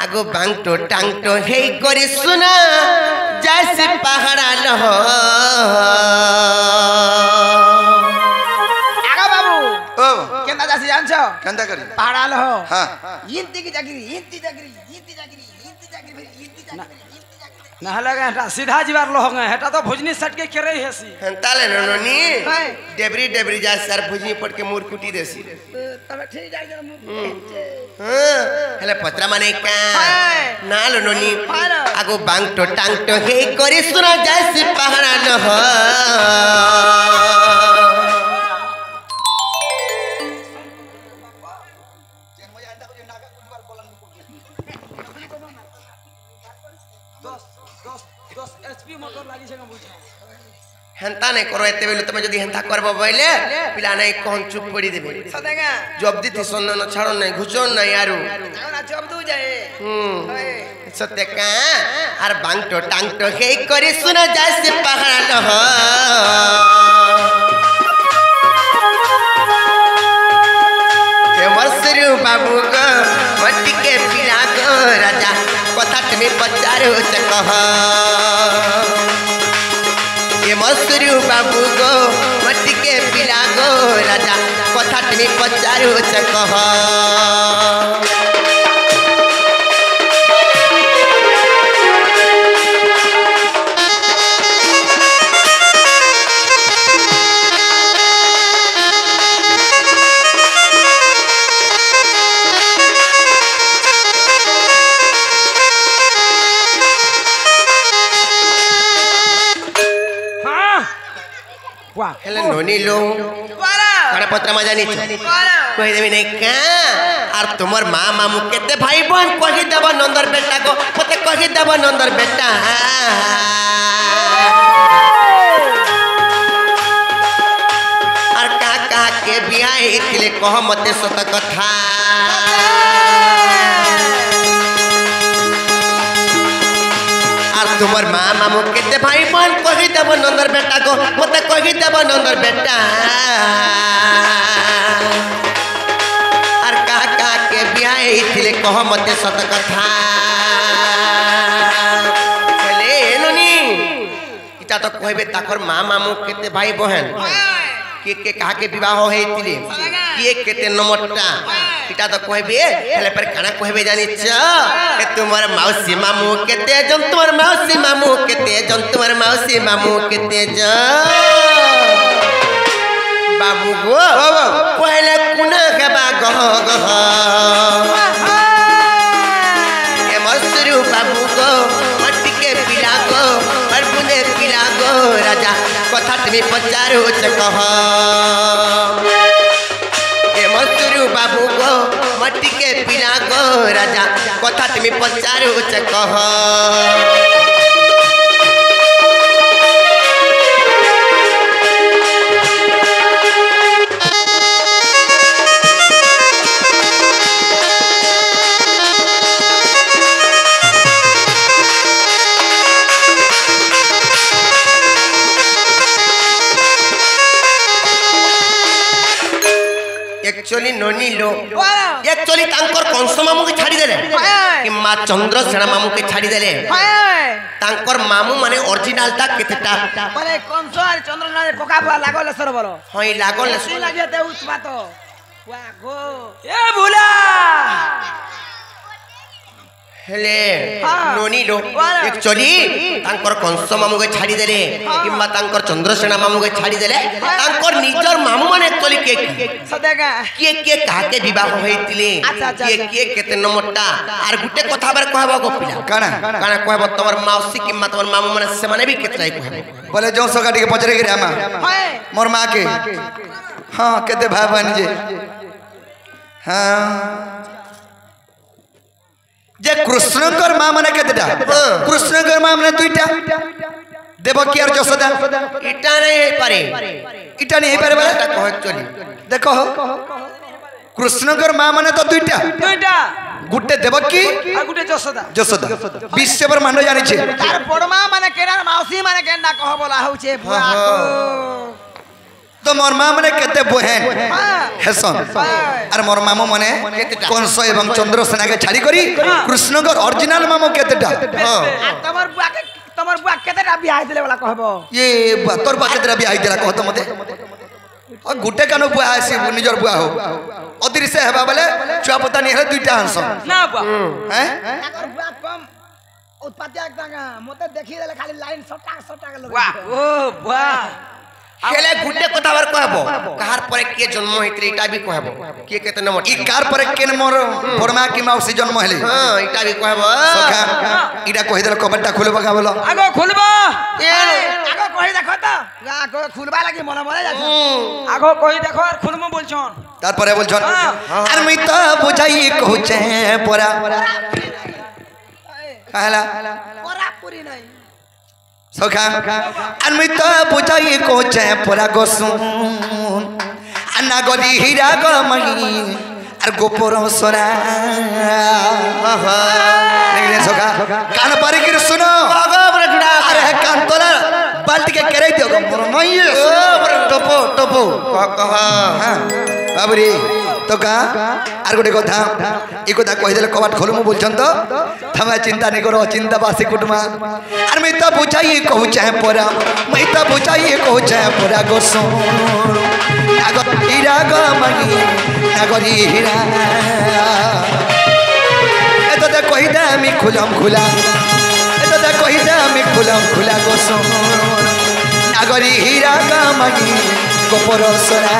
आगो बांगटो टांगटो हे करे सुना जैसे पहाड़ा लह आगा बाबू ओ केंदा जासी जानछो केंदा करी पहाड़ा लह हां इंती की चाकरी ना लगा सीधा जीवार लोग हेटा तो भुजनी सट के करे हेसी हंताले नोनी डेबरी डेबरी जा सर भुजनी पट के मूर कुटी देसी तबे ठीक जाय हां हेले पत्रा माने का ना लो नोनी आगो बांगटो टांगटो हे करे सुना जैसे पहाड़ा लह हेंता नहीं करो एते बेले तुम जदी हेंता करबो बइले पिला नहीं कोन चुप पड़ी देबे सदेगा जब दी थी सोन न छाड़ो नहीं घुचो नहीं यारू ना जब दू जाए सत्य का आर बांगटो टांगटो हे करे सुना जैसे पहाड़ा लह मसरू बाबू गो मट्टी के पिला गो राजा कथा तुम्हें पचारो कह ये मसरू बाबू गो मट्टी के पिला गो राजा कथा तुम्हें पचारो कह हेले नोनी लो कण पत्र मजा नी कहि देबी नहीं का आर तुमर मां मामू केते भाई बहन कहि देब नंदर बेटा को पते कहि देब नंदर बेटा आर का के बियाह इतले कह मते सत कथा तुमर मां मामू केते भाई बहन कहि देब नंदर बेटा को मते कहि देब नंदर बेटा आर का के बियाह इथिले कह मते सत कथा चले ननी इता तो कहबे ताकर मां मामू केते भाई बहन के कहा के विवाह हेतिले के केते नमट्टा इटा तो कहबे हेले पर काना कहबे जानि छ ए तुमर मौसी मामू केते जन तुमर मौसी मामू केते जन तुमर मौसी मामू केते ज बाबू गो पहले कुना के गह गह ए मसरू बाबू गो मट्टी के पिला गो और बुने पिला गो राजा कथा तुम्हें पचारो कह ए मसरू बाबू गो मट्टी के पिला गो राजा कथा तुम्हें पचारो कह एक्चुअली नोनी लो एक्चुअली तांकर कंस मामू के छाड़ी देले कि मां चंद्रसेना मामू के छाड़ी देले तांकर मामू माने ओरिजिनल ता केतेटा माने कंस और चंद्रसेना कोका बुआ लागल सरबर हई लागल सु लागे ते उस बात वा गो ए भूला हेले नोनी लो एक्चुअली तांकर कंस मामू के छाड़ी देले किबा तांकर चंद्रसेना मामू के छाड़ी देले तांकर निजर मामू माने एक्चुअली के सदेगा के कहा के विवाह होइतिले के केते नमट्टा आर गुटे कथा बार कहबो गो पिला काना कहबो तोर मौसी किबा तोर मामू माने से माने भी केतराई कहबो बोले जो सगाटी के पचरे के आमा मोर मां के हां केते भाई बहन जे हां जे कृष्णकर मां माने केतेटा कृष्णकर मां माने दुईटा देवकी और यशोदा इटा नहीं है पारे इटा नहीं है पारे बोले कह एक्चुअली देखो कृष्णकर मां माने तो दुईटा गुटे देवकी आ गुटे यशोदा विश्व ब्रह्मांड जानि छे तार बड़मा माने केना मौसी माने केना कह बोला होउ छे बुआ को तो मोर माँ मने केते बहन हेसन और मोर मामू मने कंस एवं चंद्रसेना के छाड़ी करी कृष्ण को ओरिजिनल मामू केतेटा तमर बुआ केतेटा बियाह देले वाला कहबो ये तोर बा केतेटा बियाह देला कहत मते और गुटे कानो बुआ आसी निजर बुआ हो अदृश्य से हेबा बोले छुआ पता नहीं है दुईटा हंस ना बुआ हैं अगर बुआ कम उत्पत्ति आगा मते देखि देले खाली लाइन सटा के लोग वाह ओ बुआ खेले गुड्डे कथावर कहबो कहार पर के जन्म हेतरे इटा भी कहबो के केते नमट ई कार पर केन मोर बरमा की मौसी जन्म हेले हां इटा भी कहबो सखा इडा कहि देल कबड्डा खुलबा का बोलो आगो खुलबा आगो कहि देखो त आगो खुलबा लागि मन मरे जाछ आगो कहि देखो और खुलमो बोलछन तारपरे बोलछन आर मी तो बुझाई कहूचे परा कहला परा पूरी नहीं सखा अन्मित बुझाई कोचे परा गोसुन अन्ना गरी हीरा गमई और गोपर सोरा नहीं सखा कान पारी के सुनो अरे कान तोला बाल्टी के करे दियो मोर नहीं टपो टपो कह हां बाबरी तो का आर गोटे कथा ई कथा कहि देले कबाट खोलु मु बोलछन तो थमा चिंता नहीं करो चिंता बासी कुटमा आर मैं तो बुझाई कहू चाहे परा मैं तो बुझाई कहू चाहे परा गोसो आगो हीरा गमई नागरी हीरा एतो दे कहि दे मी खुलम खुला एतो दे कहि दे मी खुलम खुला गोसो नागरी हीरा गमई गोपर सोरा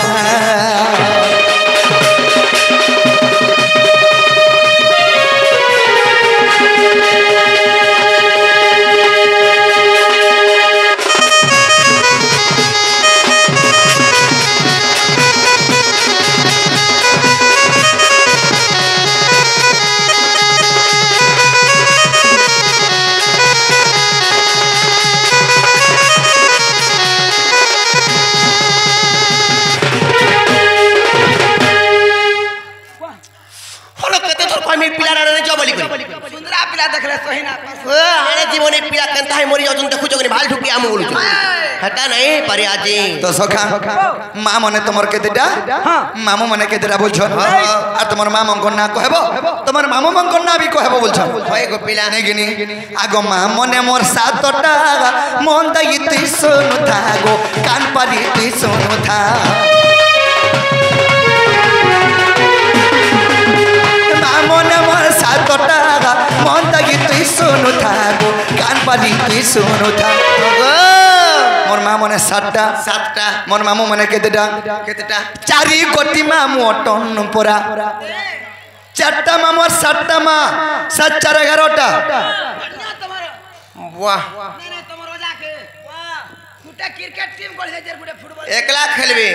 सुंदरा पिला देखले सही ना हाने जीवने पिला कंता है मोरी अजन देखु जगनी भाल ठुकी आम बोलु हटा नहीं परे आजी तो सखा मां मने तमर केतेटा मामू मने केतेटा बोलछन आ तमर मां मंगन ना कहबो तमर मामू मंगन ना भी कहबो बोलछन होय गो पिला नहीं गिनी आगो मां मने मोर सातटा मन दई तई सुनु था गो कान पारी तई सुनु था मां मने मोर सातटा मन दई तई सुनु था गो कान पारी तई सुनु था मोर मां मने सातटा मोर मामू मने केतेटा चारि कोटी मामू अटन परा चारटा मामू और सातटा मां 7 4 11टा वाह क्रिकेट टीम कोल है गुडे फुटबॉल एकला खेलबे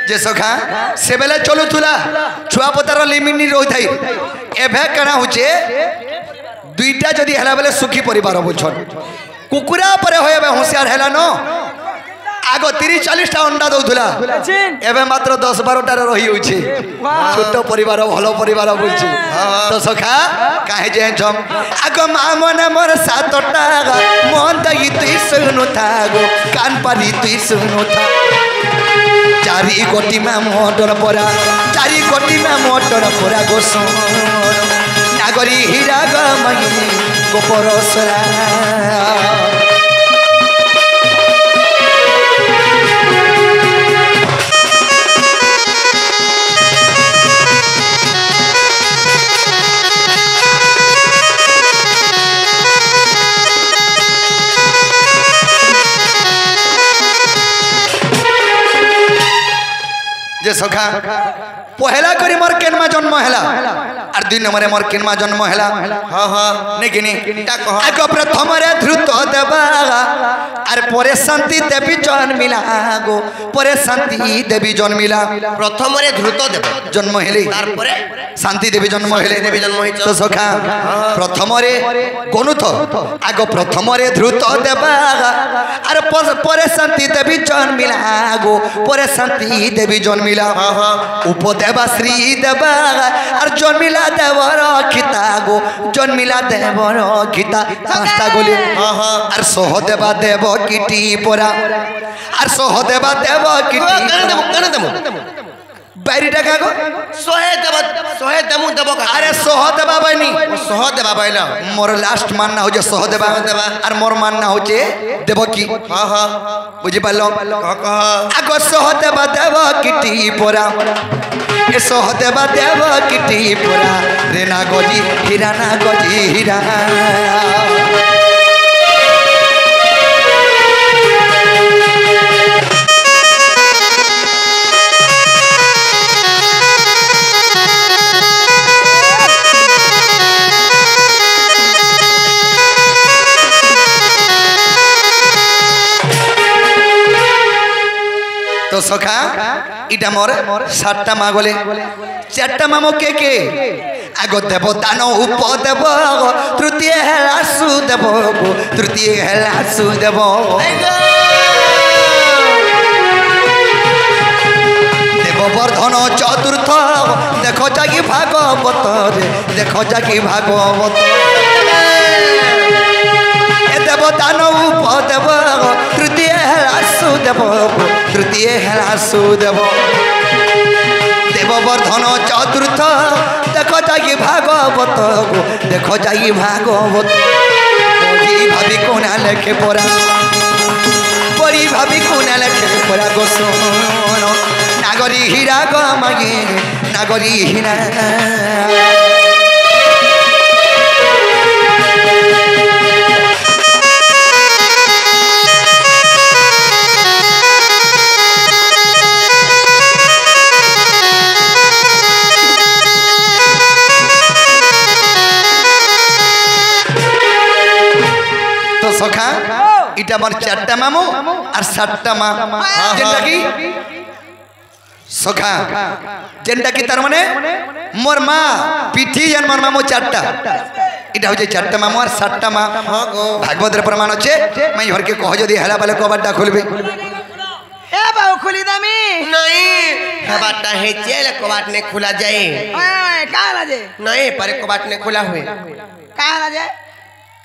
जे सखा से बेले चलु तुला छुआ पतार लिमिट नहीं रही थाई एभे कना होचे दुईटा जदी हला बेले सुखी परिवार बोलछन कुकुरा परे होय बे होशियार हेला न आगो 30 40 टा अंडा दउथुला एबे मात्र 10 12 टा रही होछि छोटो परिवार भलो परिवार बोलछि तो सखा काहे जे जम आगो मां मने मोर 7 टा मन दई तई सुनु था गो कान पानी तई सुनु था चारि कोटी में मोटर परा चारि कोटी में मोटर परा गोसो नागरी हीरा गमई गोपर सोरा जे सखा पहला करी मोर केनमा जन्म हैला और 2 नंबर मोर केनमा जन्म हैला हां हां नहीं किनी आगो प्रथम रे ध्रुत देवा और परे शांति देवी जन्मिला गो परे शांति देवी जन्मिला प्रथम रे ध्रुत देव जन्म हेली तार परे शांति देवी जन्म हेले देवी जन्म होई तो सखा प्रथम रे कोनुथ आगो प्रथम रे ध्रुत देवा और परे शांति देवी जन्मिला गो परे शांति देवी जन्मिला उपदेश দেবা শ্রী দেবা আর জন্মিলা দেবর খিতা গো জন্মিলা দেবর খিতা পাঁচটা গলি আর সহদেবা দেব কিটি পরা আর সহদেবা দেব কিটি কেন দেবো বাইরিটা কাগো সোহে দেবো দেবো আরে সহদেবা বাইনি সহ দেবা বাইলা মোর লাস্ট মাননা হচ্ছে সহদেবা আর মোর মাননা হচ্ছে দেবকী বুঝি পারল আগ সহদেবা দেব কিটি পরা এ সহদেবা দেব কিটি পরা রে না গজি হীরা না গজি হীরা तो सखा इटा मोर सातटा मा गले चारटा मामो के आगो देव दान उप देव तृतीय हेला सु देव तृतीय हेला सु देव देववर्धन चतुर्थ देखो जागी भागवत रे देखो जागी भागवत देव दान उप देव तृतीय हेला सु देव तृतीय हेला सु देव देववर्धन चतुर्थ देखो जागी भागवत गो देखो जागी भागवत परी भाभी कोना लेखे परा परी भाभी कोना लेखे परा गो सोन नागरी हीरा गो मागे नागरी हीरा सखा इटा मोर चारटा मामू और सातटा मा जेंटा की सखा जेंटा की तार माने मोर मा पिठी जन मोर मामू चारटा इटा होजे चारटा मामू और सातटा मा भागवत रे प्रमाण होचे मैं घर के कह जदी हेला बाले कबाटा खोलबे ए बाऊ खुली दामी नहीं कबाटा है चेल कबाट ने खुला जाए ओए कहां लाजे नहीं पर कबाट ने खुला हुए कहां लाजे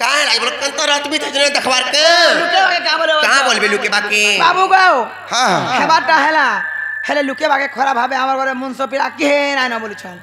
कहां लागे बोल कंत रात में तजने दखबार के लुके बागे का बोले कहां बोलबे लुके बाकी बाबू गो हां हेबाटा हेला हेले लुके बागे खराब भाबे हमर घरे मुंसो पिरा के ना ना बोलछन